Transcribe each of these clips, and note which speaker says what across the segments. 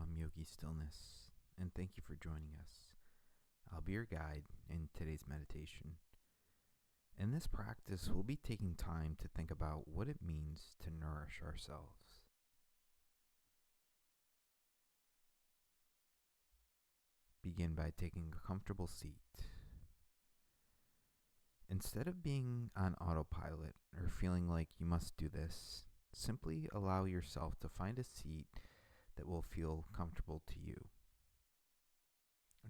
Speaker 1: I'm Yogi Stillness, and thank you for joining us. I'll be your guide in today's meditation. In this practice, we'll be taking time to think about what it means to nourish ourselves. Begin by taking a comfortable seat. Instead of being on autopilot or feeling like you must do this, simply allow yourself to find a seat that will feel comfortable to you.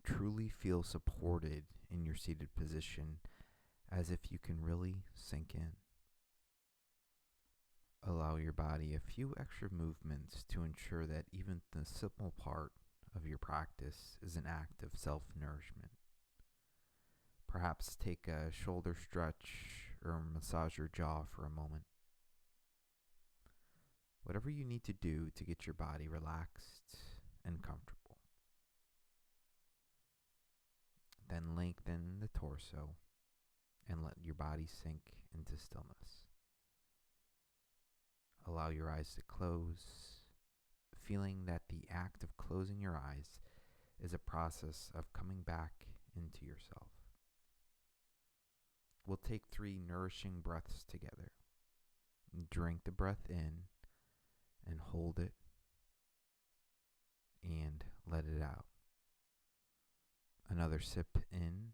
Speaker 1: Truly feel supported in your seated position, as if you can really sink in. Allow your body a few extra movements to ensure that even the simple part of your practice is an act of self-nourishment. Perhaps take a shoulder stretch or massage your jaw for a moment. Whatever you need to do to get your body relaxed and comfortable. Then lengthen the torso and let your body sink into stillness. Allow your eyes to close, feeling that the act of closing your eyes is a process of coming back into yourself. We'll take 3 nourishing breaths together. Drink the breath in and hold it and let it out. Another sip in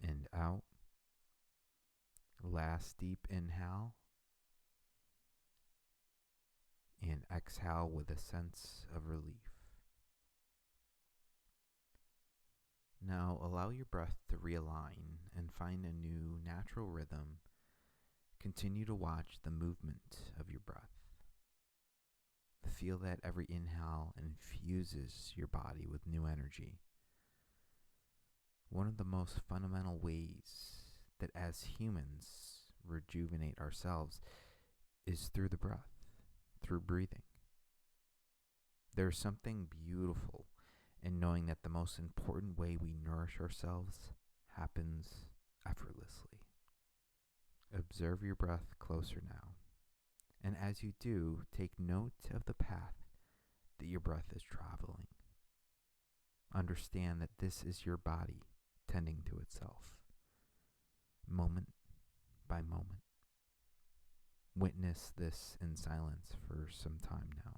Speaker 1: and out. Last deep inhale and exhale with a sense of relief. Now allow your breath to realign and find a new natural rhythm. Continue to watch the movement of your breath. Feel that every inhale infuses your body with new energy. One of the most fundamental ways that as humans rejuvenate ourselves is through the breath, through breathing. There's something beautiful in knowing that the most important way we nourish ourselves happens effortlessly. Observe your breath closer now. And as you do, take note of the path that your breath is traveling. Understand that this is your body tending to itself, moment by moment. Witness this in silence for some time now.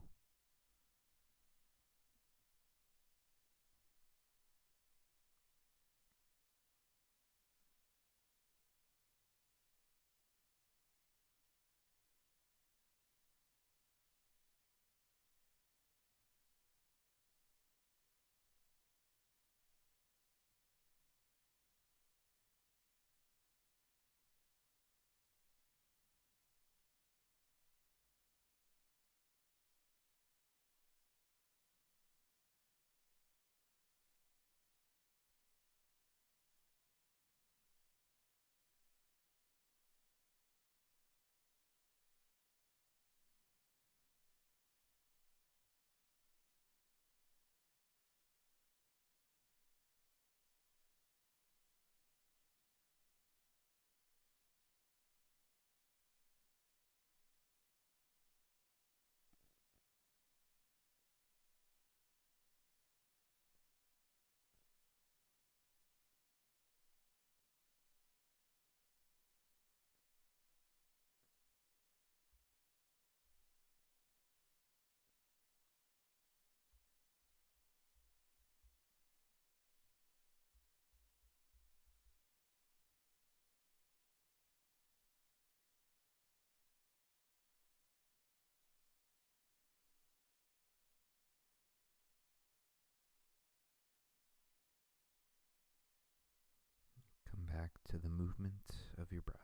Speaker 1: Come back to the movement of your breath.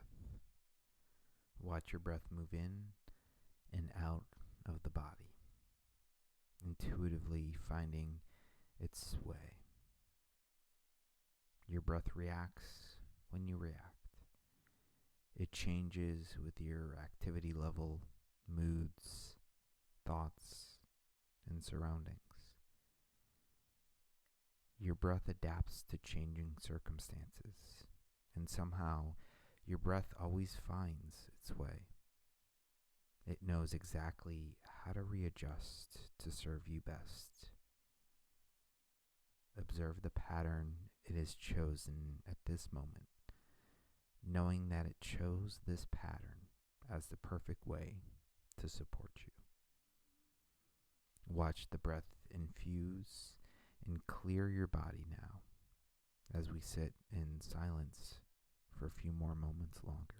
Speaker 1: Watch your breath move in and out of the body, intuitively finding its way. Your breath reacts when you react. It changes with your activity level, moods, thoughts, and surroundings. Your breath adapts to changing circumstances, and somehow your breath always finds its way. It knows exactly how to readjust to serve you best. Observe the pattern it has chosen at this moment, knowing that it chose this pattern as the perfect way to support you. Watch the breath infuse and clear your body now as we sit in silence for a few more moments longer.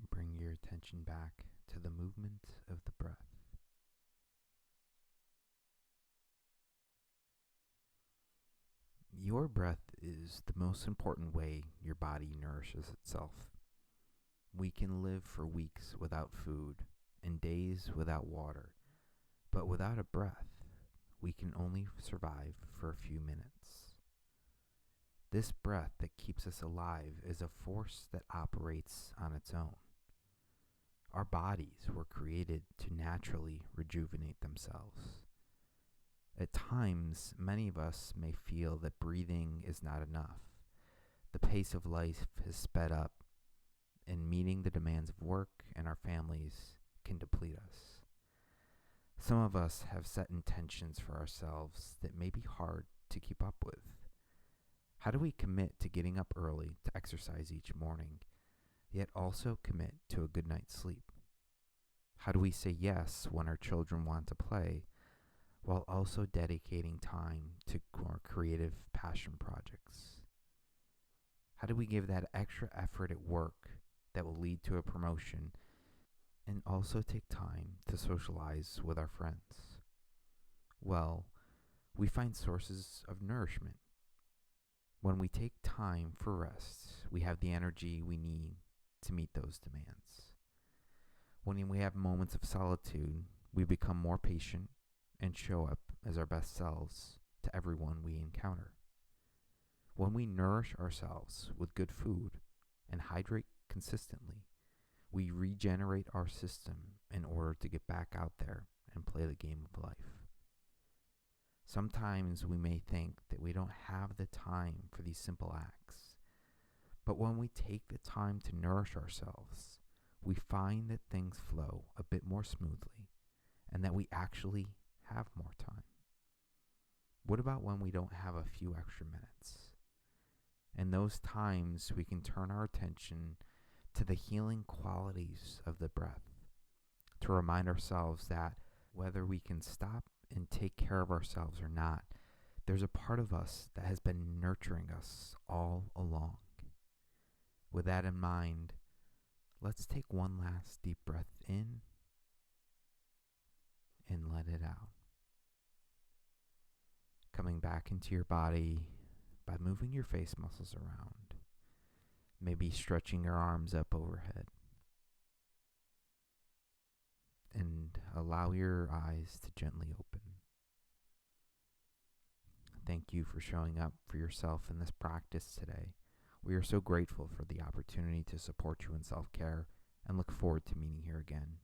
Speaker 1: Bring your attention back to the movement of the breath. Your breath is the most important way your body nourishes itself. We can live for weeks without food and days without water, but without a breath, we can only survive for a few minutes. This breath that keeps us alive is a force that operates on its own. Our bodies were created to naturally rejuvenate themselves. At times, many of us may feel that breathing is not enough. The pace of life has sped up, and meeting the demands of work and our families can deplete us. Some of us have set intentions for ourselves that may be hard to keep up with. How do we commit to getting up early to exercise each morning, yet also commit to a good night's sleep? How do we say yes when our children want to play, while also dedicating time to our creative passion projects? How do we give that extra effort at work that will lead to a promotion and also take time to socialize with our friends? Well, we find sources of nourishment. When we take time for rest, we have the energy we need to meet those demands. When we have moments of solitude, we become more patient and show up as our best selves to everyone we encounter. When we nourish ourselves with good food and hydrate consistently, we regenerate our system in order to get back out there and play the game of life. Sometimes we may think that we don't have the time for these simple acts, but when we take the time to nourish ourselves, we find that things flow a bit more smoothly and that we actually have more time. What about when we don't have a few extra minutes? In those times, we can turn our attention to the healing qualities of the breath, to remind ourselves that whether we can stop and take care of ourselves or not, there's a part of us that has been nurturing us all along. With that in mind, let's take one last deep breath in and let it out. Coming back into your body by moving your face muscles around, maybe stretching your arms up overhead, and allow your eyes to gently open. Thank you for showing up for yourself in this practice today. We are so grateful for the opportunity to support you in self care and look forward to meeting here again